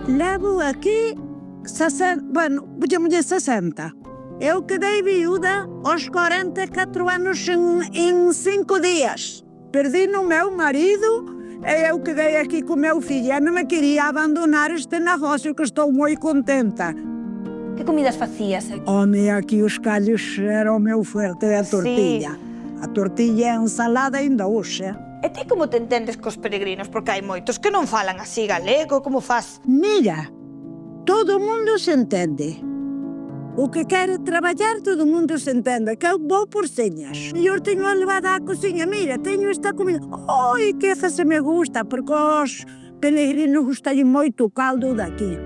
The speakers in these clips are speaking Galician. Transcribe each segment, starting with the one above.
Levo aquí, bueno, podíamos 60. Eu quedei viúda aos 44 anos em 5 dias. Perdi no meu marido e eu quedei aqui com meu filho. Eu não me queria abandonar este negócio, que estou muito contenta. Que comidas facías aquí? Home, aqui os callos eram o meu forte, a tortilla. Sí. A tortilla e a ensalada ainda hoxe. E ti como te entendes cos peregrinos? Porque hai moitos que non falan así galego, como faz? Mira, todo o mundo se entende. O que quere traballar, todo o mundo se entende, que eu vou por señas. E eu teño a levada á cociña, mira, teño esta comida. Ai, que esa se me gusta, porque aos peregrinos gustan moito o caldo daqui.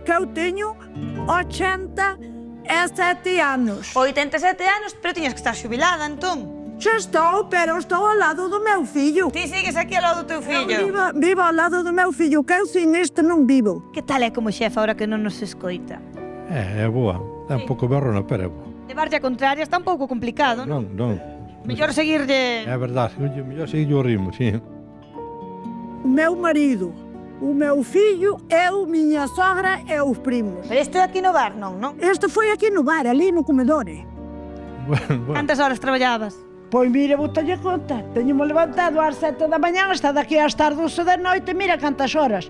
Que eu teño 87 anos. 87 anos, pero tiñas que estar xubilada, entón. Xa estou, pero estou ao lado do meu fillo. Ti sigues aquí ao lado do teu fillo. Vivo ao lado do meu fillo, que eu sin este non vivo. Que tal é como xefa ahora que non nos escoita? É boa. É un pouco berrona, pero é boa. Levarlle a contraria está un pouco complicado, non? Non. Mellor seguirlle... É verdade, mellor seguir o ritmo, sí. O meu marido, o meu fillo, eu, miña sogra e os primos. Pero este é aquí no bar, non? Este foi aquí no bar, ali no comedore. Bueno. Cantas horas traballabas? Pois mira, botalle conta. Teñemos levantado ás 7 da mañá, hasta daqui ás 12 da noite, mira cantas horas.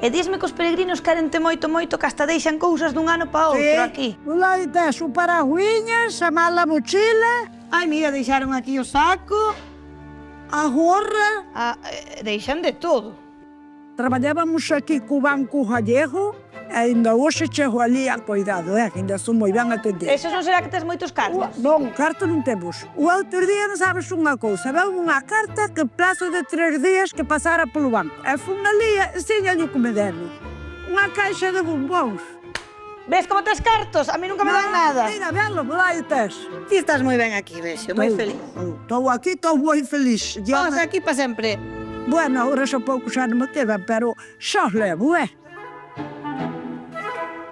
E dísme que os peregrinos querente moito, que hasta deixan cousas dun ano para outro aquí. Lá tes o paraguiñas, a mala mochila. Ai, mira, deixaron aquí o saco. A gorra. Deixan de todo. Traballábamos aquí co Banco Gallego, e ainda hoxe chego ali a cuidado, que ainda son moi ben atendidos. Eso non será que tes moitos cartas? Non, carta non temos. O outro día non sabes unha cousa, veu unha carta que plazo de 3 días que pasara polo banco. E fun ali, enseñalle o que me deron. Unha caixa de bombóns. Ves como tes cartos? A mí nunca me dan nada. Mira, velo, lá tes. Ti estás moi ben aquí, vexo, moi feliz. Estou aquí, estou moi feliz. Vamos aquí para sempre. Bueno, agora xa pouco xa non me queda, pero xa os levo,